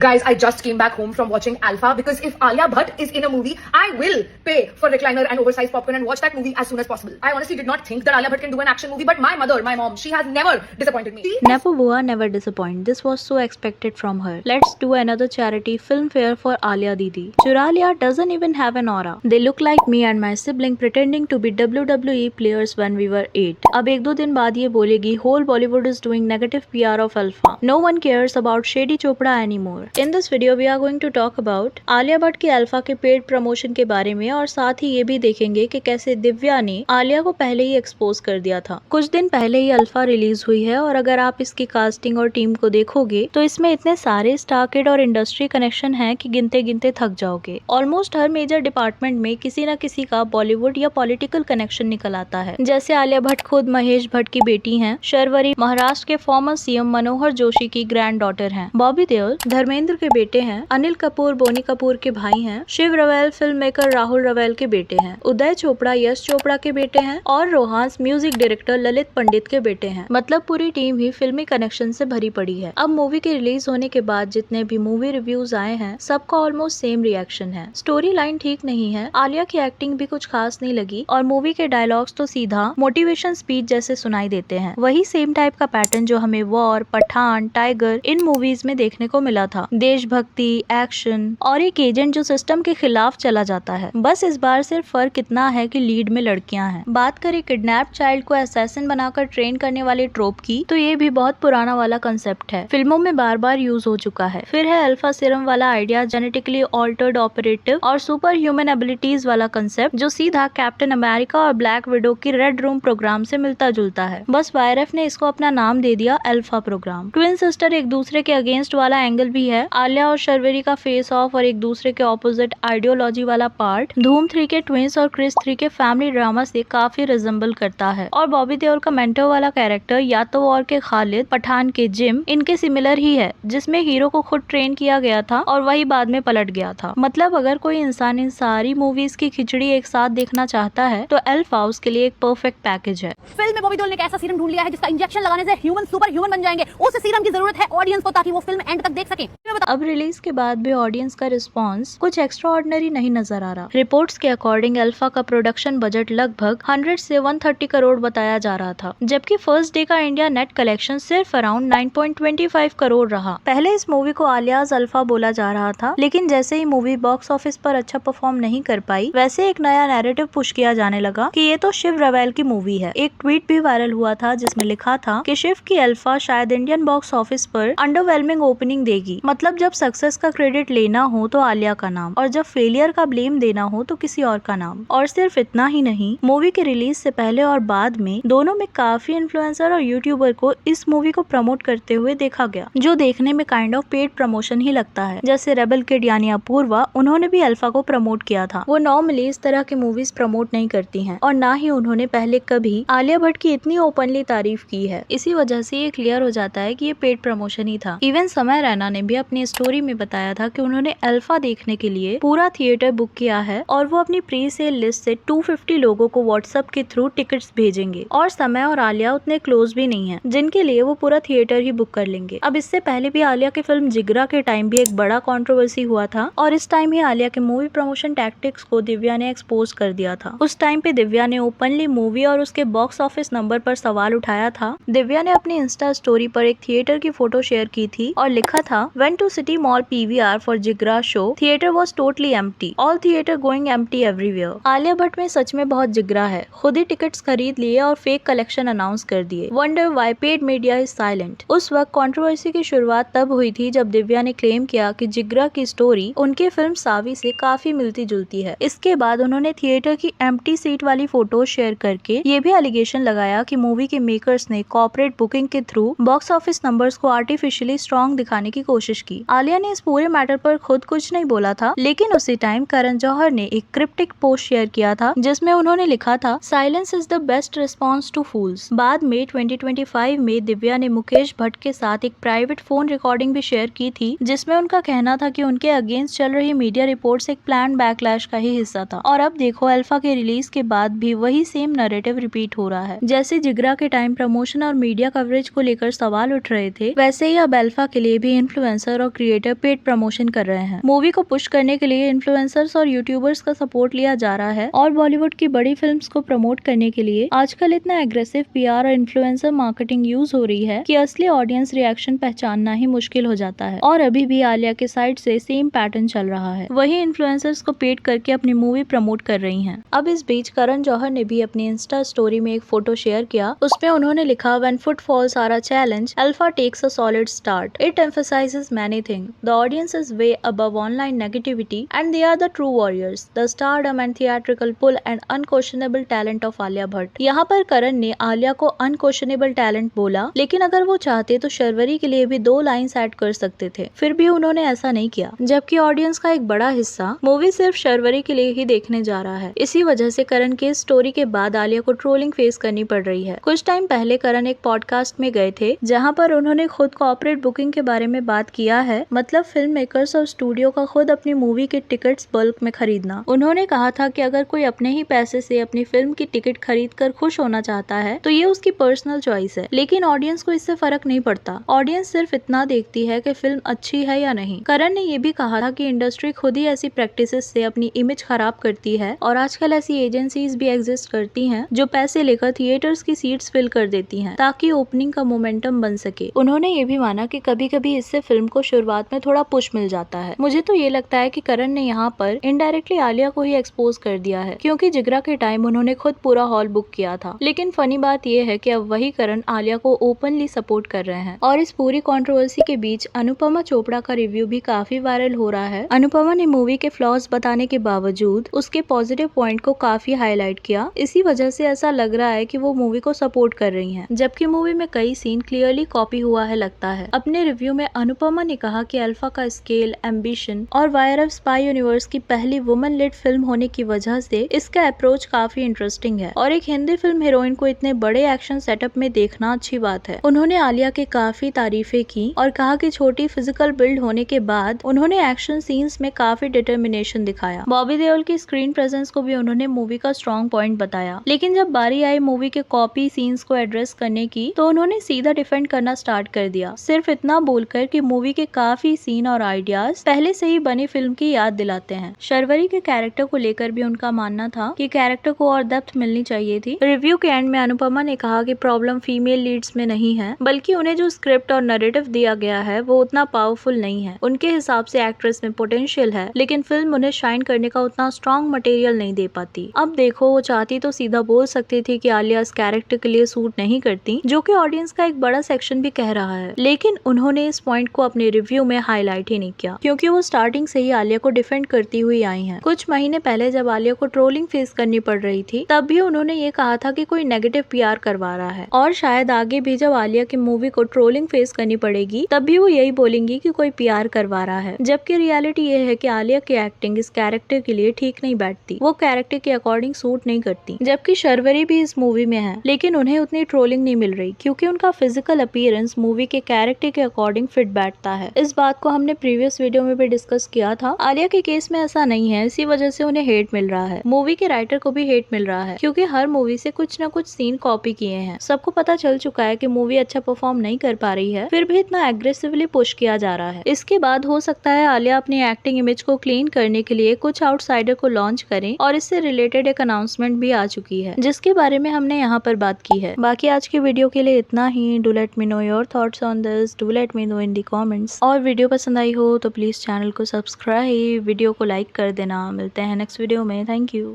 Guys, I just came back home from watching Alpha because if Alia Bhatt is in a movie, I will pay for recliner and oversized popcorn and watch that movie as soon as possible. I honestly did not think that Alia Bhatt can do an action movie, but my mother, my mom, she has never disappointed me. Never Bua, never disappoint. This was so expected from her. Let's do another charity film fair for Alia Didi. Churalia doesn't even have an aura. They look like me and my sibling pretending to be WWE players when we were 8. अब एक दो दिन बाद ये बोलेगी whole Bollywood is doing negative PR of Alpha. No one cares about Shady Chopra anymore. In this video we are going to talk about Alia Bhatt की alpha के paid promotion के बारे में और साथ ही ये भी देखेंगे कि कैसे दिव्या ने आलिया को पहले ही एक्सपोज कर दिया था। कुछ दिन पहले ही अल्फा रिलीज हुई है और अगर आप इसकी कास्टिंग और टीम को देखोगे तो इसमें इतने सारे स्टार किड और इंडस्ट्री कनेक्शन हैं कि गिनते गिनते थक जाओगे। ऑलमोस्ट हर मेजर डिपार्टमेंट में किसी न किसी का बॉलीवुड या पॉलिटिकल कनेक्शन निकल आता है। जैसे आलिया भट्ट खुद महेश भट्ट की बेटी है, शर्वरी महाराष्ट्र के फॉर्मर सीएम मनोहर जोशी की ग्रैंड डॉटर है, बॉबी देओल धर्मेंद्र के बेटे हैं, अनिल कपूर बोनी कपूर के भाई हैं, शिव रवेल फिल्म मेकर राहुल रवेल के बेटे हैं, उदय चोपड़ा यश चोपड़ा के बेटे हैं और रोहांस म्यूजिक डायरेक्टर ललित पंडित के बेटे हैं। मतलब पूरी टीम ही फिल्मी कनेक्शन से भरी पड़ी है। अब मूवी के रिलीज होने के बाद जितने भी मूवी रिव्यूज आए हैं सबका ऑलमोस्ट सेम रिएक्शन है। स्टोरी लाइन ठीक नहीं है, आलिया की एक्टिंग भी कुछ खास नहीं लगी और मूवी के डायलॉग्स तो सीधा मोटिवेशन स्पीच जैसे सुनाई देते हैं। वही सेम टाइप का पैटर्न जो हमें वॉर, पठान, टाइगर इन मूवीज में देखने को मिला था। देशभक्ति, एक्शन और एक एजेंट जो सिस्टम के खिलाफ चला जाता है। बस इस बार सिर्फ फर्क इतना है कि लीड में लड़कियां हैं। बात करें किडनैप चाइल्ड को असैसिन बनाकर ट्रेन करने वाले ट्रोप की तो ये भी बहुत पुराना वाला कंसेप्ट है, फिल्मों में बार बार यूज हो चुका है। फिर है अल्फा सीरम वाला आइडिया, जेनेटिकली ऑल्टर्ड ऑपरेटिव और सुपर ह्यूमन एबिलिटीज वाला कंसेप्ट जो सीधा कैप्टन अमेरिका और ब्लैक विडो की रेड रूम प्रोग्राम से मिलता जुलता है। बस वायरएफ ने इसको अपना नाम दे दिया अल्फा प्रोग्राम। ट्विन सिस्टर एक दूसरे के अगेंस्ट वाला एंगल भी है, आलिया और शर्वरी का फेस ऑफ और एक दूसरे के ऑपोजिट आइडियोलॉजी वाला पार्ट धूम 3 के ट्विंस और क्रिस 3 के फैमिली ड्रामा से काफी रिजेंबल करता है। और बॉबी देओल का मेंटर वाला कैरेक्टर या तो वॉर के खालिद, पठान के जिम इनके सिमिलर ही है, जिसमें हीरो को खुद ट्रेन किया गया था और वही बाद में पलट गया था। मतलब अगर कोई इंसान इन सारी मूवीज की खिचड़ी एक साथ देखना चाहता है तो अल्फा उसके लिए एक परफेक्ट पैकेज है। फिल्म में बॉबी देओल ने एक ऐसा सीरम ढूंढ लिया है जिसका इंजेक्शन लगाने से ह्यूमन सुपर ह्यूमन बन जाएंगे। उस सीरम की जरूरत है ऑडियंस को ताकि वो फिल्म एंड तक देख सके। अब रिलीज के बाद भी ऑडियंस का रिस्पांस कुछ एक्स्ट्रा ऑर्डिनरी नहीं नजर आ रहा। रिपोर्ट्स के अकॉर्डिंग अल्फा का प्रोडक्शन बजट लगभग 100 से 130 करोड़ बताया जा रहा था, जबकि फर्स्ट डे का इंडिया नेट कलेक्शन सिर्फ अराउंड 9.25 करोड़ रहा। पहले इस मूवी को आलियाज अल्फा बोला जा रहा था, लेकिन जैसे ही मूवी बॉक्स ऑफिस पर अच्छा परफॉर्म नहीं कर पाई वैसे एक नया नैरेटिव पुश किया जाने लगा कि ये तो शिव रवेल की मूवी है। एक ट्वीट भी वायरल हुआ था जिसमें लिखा था कि शिव की अल्फा शायद इंडियन बॉक्स ऑफिस पर अंडरवेलमिंग ओपनिंग देगी। मतलब जब सक्सेस का क्रेडिट लेना हो तो आलिया का नाम और जब फेलियर का ब्लेम देना हो तो किसी और का नाम। और सिर्फ इतना ही नहीं, मूवी के रिलीज से पहले और बाद में दोनों में काफी इन्फ्लुएंसर और यूट्यूबर को इस मूवी को प्रमोट करते हुए देखा गया, जो देखने में काइंड ऑफ पेड प्रमोशन ही लगता है। जैसे रेबल किड यानी अपूर्वा, उन्होंने भी अल्फा को प्रमोट किया था। वो नॉर्मली इस तरह की मूवीज प्रमोट नहीं करती हैं और ना ही उन्होंने पहले कभी आलिया भट्ट की इतनी ओपनली तारीफ की है। इसी वजह से ये क्लियर हो जाता है कि ये पेड प्रमोशन ही था। इवन समय रैना ने भी अपनी स्टोरी में बताया था कि उन्होंने अल्फा देखने के लिए पूरा थिएटर बुक किया है और वो अपनी प्री सेल लिस्ट से 250 लोगों को व्हाट्सएप के थ्रू टिकट्स भेजेंगे। और समय और आलिया उतने क्लोज भी नहीं है जिनके लिए वो पूरा थिएटर ही बुक कर लेंगे। अब इससे पहले भी आलिया की फिल्म जिगरा के टाइम भी एक बड़ा कंट्रोवर्सी हुआ था और इस टाइम ही आलिया के मूवी प्रमोशन टैक्टिक्स को दिव्या ने एक्सपोज कर दिया था। उस टाइम पे दिव्या ने ओपनली मूवी और उसके बॉक्स ऑफिस नंबर पर सवाल उठाया था। दिव्या ने अपनी इंस्टा स्टोरी पर एक थिएटर की फोटो शेयर की थी और लिखा था, went to city mall PVR for Jigra show. Theater was totally empty. All theater going empty everywhere. Alia Bhatt में सच में बहुत जिगरा है, खुद ही टिकट्स खरीद लिए और फेक कलेक्शन अनाउंस कर दिए। Wonder why paid media is silent. उस वक्त कंट्रोवर्सी की शुरुआत तब हुई थी जब दिव्या ने क्लेम किया कि जिगरा की स्टोरी उनके फिल्म सावी से काफी मिलती जुलती है। इसके बाद उन्होंने थिएटर की एम्प्टी सीट वाली फोटो शेयर करके ये भी एलिगेशन लगाया कि मूवी के मेकर्स ने कॉर्पोरेट बुकिंग के थ्रू बॉक्स ऑफिस नंबर्स को आर्टिफिशियली स्ट्रॉन्ग दिखाने की कोशिश की। आलिया ने इस पूरे मैटर पर खुद कुछ नहीं बोला था, लेकिन उसी टाइम करण जौहर ने एक क्रिप्टिक पोस्ट शेयर किया था जिसमें उन्होंने लिखा था, silence is the best response to fools. बाद में 2025 में दिव्या ने मुकेश भट्ट के साथ एक प्राइवेट फोन रिकॉर्डिंग भी शेयर की थी जिसमें उनका कहना था कि उनके अगेंस्ट चल रही मीडिया रिपोर्ट्स एक प्लान बैकलैश का ही हिस्सा था। और अब देखो अल्फा के रिलीज के बाद भी वही सेम नैरेटिव रिपीट हो रहा है। जैसे जिगरा के टाइम प्रमोशन और मीडिया कवरेज को लेकर सवाल उठ रहे थे, वैसे ही अब अल्फा के लिए भी इन्फ्लुएंसर प्रोड्यूसर और क्रिएटर पेड प्रमोशन कर रहे हैं। मूवी को पुश करने के लिए इन्फ्लुएंसर्स और यूट्यूबर्स का सपोर्ट लिया जा रहा है और बॉलीवुड की बड़ी फिल्म्स को प्रमोट करने के लिए आजकल इतना एग्रेसिव पीआर और इन्फ्लुएंसर मार्केटिंग यूज हो रही है कि असली ऑडियंस रिएक्शन पहचानना ही मुश्किल हो जाता है। और अभी भी आलिया के साइड से सेम पैटर्न चल रहा है, वही इन्फ्लुएंसर्स को पेड करके अपनी मूवी प्रमोट कर रही हैं। अब इस बीच करण जौहर ने भी अपनी इंस्टा स्टोरी में एक फोटो शेयर किया। उसमें उन्होंने लिखा, "When footfalls are a challenge, Alpha takes a solid start. It emphasizes many things. The audience is way above online negativity and they are the true warriors. The stardom and theatrical pull and unquestionable talent of Alia Bhatt." यहाँ पर करण ने आलिया को unquestionable talent बोला, लेकिन अगर वो चाहते तो शर्वरी के लिए भी 2 लाइन्स ऐड कर सकते थे, फिर भी उन्होंने ऐसा नहीं किया। जबकि ऑडियंस का एक बड़ा हिस्सा मूवी सिर्फ शर्वरी के लिए ही देखने जा रहा है। इसी वजह से करण के स्टोरी के बाद आलिया को ट्रोलिंग फेस करनी पड़ रही है। कुछ टाइम पहले करण एक पॉडकास्ट में गए थे जहां पर उन्होंने खुद कॉर्पोरेट बुकिंग के बारे में बात किया है, मतलब फिल्म मेकर्स और स्टूडियो का खुद अपनी मूवी के टिकट्स बल्क में खरीदना। उन्होंने कहा था कि अगर कोई अपने ही पैसे से अपनी फिल्म की टिकट खरीद कर खुश होना चाहता है तो ये उसकी पर्सनल चॉइस है, लेकिन ऑडियंस को इससे फर्क नहीं पड़ता। ऑडियंस सिर्फ इतना देखती है कि फिल्म अच्छी है या नहीं। करण ने ये भी कहा था कि इंडस्ट्री खुद ही ऐसी प्रैक्टिसेस से अपनी इमेज खराब करती है और आजकल ऐसी एजेंसीज भी एग्जिस्ट करती हैं जो पैसे लेकर थिएटर्स की सीट्स फिल कर देती हैं ताकि ओपनिंग का मोमेंटम बन सके। उन्होंने ये भी माना कि कभी कभी इससे फिल्म को शुरुआत में थोड़ा पुश मिल जाता है। मुझे तो ये लगता है कि करण ने यहाँ पर इनडायरेक्टली आलिया को ही एक्सपोज कर दिया है, क्योंकि जिगरा के टाइम उन्होंने खुद पूरा हॉल बुक किया था। लेकिन फनी बात यह है कि अब वही करण आलिया को ओपनली सपोर्ट कर रहे हैं। और इस पूरी कंट्रोवर्सी के बीच अनुपमा चोपड़ा का रिव्यू भी काफी वायरल हो रहा है। अनुपमा ने मूवी के फ्लॉज बताने के बावजूद उसके पॉजिटिव पॉइंट को काफी हाईलाइट किया। इसी वजह से ऐसा लग रहा है कि वो मूवी को सपोर्ट कर रही हैं, जबकि मूवी में कई सीन क्लियरली कॉपी हुआ है लगता है। अपने रिव्यू में अनुपमा ने कहा कि अल्फा का स्केल, एम्बिशन और वायर ऑफ स्पाई यूनिवर्स की पहली वुमन लेड फिल्म होने की वजह से इसका अप्रोच काफी इंटरेस्टिंग है और एक हिंदी फिल्म हीरोइन को इतने बड़े एक्शन सेटअप में देखना अच्छी बात है। उन्होंने आलिया के काफी तारीफें की और कहा कि छोटी फिजिकल बिल्ड होने के बाद उन्होंने एक्शन सीन्स में काफी डिटर्मिनेशन दिखाया। बॉबी देओल की स्क्रीन प्रेजेंस को भी उन्होंने मूवी का स्ट्रॉन्ग पॉइंट बताया। लेकिन जब बारी आई मूवी के कॉपी सीन्स को एड्रेस करने की तो उन्होंने सीधा डिफेंड करना स्टार्ट कर दिया, सिर्फ इतना बोलकर कि मूवी के काफी सीन और आइडियाज पहले से ही बनी फिल्म की याद दिलाते हैं। शर्वरी के कैरेक्टर को लेकर भी उनका मानना था कि कैरेक्टर को और डेप्थ मिलनी चाहिए थी। रिव्यू के एंड में अनुपमा ने कहा कि प्रॉब्लम फीमेल लीड्स में नहीं है, बल्कि उन्हें जो स्क्रिप्ट और नैरेटिव दिया गया है वो उतना पावरफुल नहीं है। उनके हिसाब से एक्ट्रेस में पोटेंशियल है, लेकिन फिल्म उन्हें शाइन करने का उतना स्ट्रॉन्ग मटेरियल नहीं दे पाती। अब देखो, वो चाहती तो सीधा बोल सकती थी कि आलिया इस कैरेक्टर के लिए सूट नहीं करती, जो कि ऑडियंस का एक बड़ा सेक्शन भी कह रहा है, लेकिन उन्होंने इस पॉइंट को अपने रिव्यू में हाईलाइट ही नहीं किया, क्योंकि वो स्टार्टिंग से ही आलिया को डिफेंड करती हुई आई हैं। कुछ महीने पहले जब आलिया को ट्रोलिंग फेस करनी पड़ रही थी, तब भी उन्होंने ये कहा था कि कोई नेगेटिव पीआर करवा रहा है, और शायद आगे भी जब आलिया की मूवी को ट्रोलिंग फेस करनी पड़ेगी तब भी वो यही बोलेंगी कि कोई पीआर करवा रहा है। जबकि रियलिटी ये है कि आलिया की एक्टिंग इस कैरेक्टर के लिए ठीक नहीं बैठती, वो कैरेक्टर के अकॉर्डिंग सूट नहीं करती। जबकि शर्वरी भी इस मूवी में है, लेकिन उन्हें उतनी ट्रोलिंग नहीं मिल रही क्योंकि उनका फिजिकल अपीयरेंस मूवी के कैरेक्टर के अकॉर्डिंग फिट बैठता है। इस बात को हमने प्रीवियस वीडियो में भी डिस्कस किया था। आलिया के केस में ऐसा नहीं है, इसी वजह से उन्हें हेट मिल रहा है। मूवी के राइटर को भी हेट मिल रहा है क्योंकि हर मूवी से कुछ न कुछ सीन कॉपी किए हैं। सबको पता चल चुका है कि मूवी अच्छा परफॉर्म नहीं कर पा रही है, फिर भी इतना एग्रेसिवली पुश किया जा रहा है। इसके बाद हो सकता है आलिया अपनी एक्टिंग इमेज को क्लीन करने के लिए कुछ आउटसाइडर को लॉन्च करें, और इससे रिलेटेड एक अनाउंसमेंट भी आ चुकी है जिसके बारे में हमने यहाँ पर बात की है। बाकी आज की वीडियो के लिए इतना ही। Do let me know your thoughts on this, do let me know in the comments. और वीडियो पसंद आई हो तो प्लीज चैनल को सब्सक्राइब, वीडियो को लाइक कर देना। मिलते हैं नेक्स्ट वीडियो में। Thank you.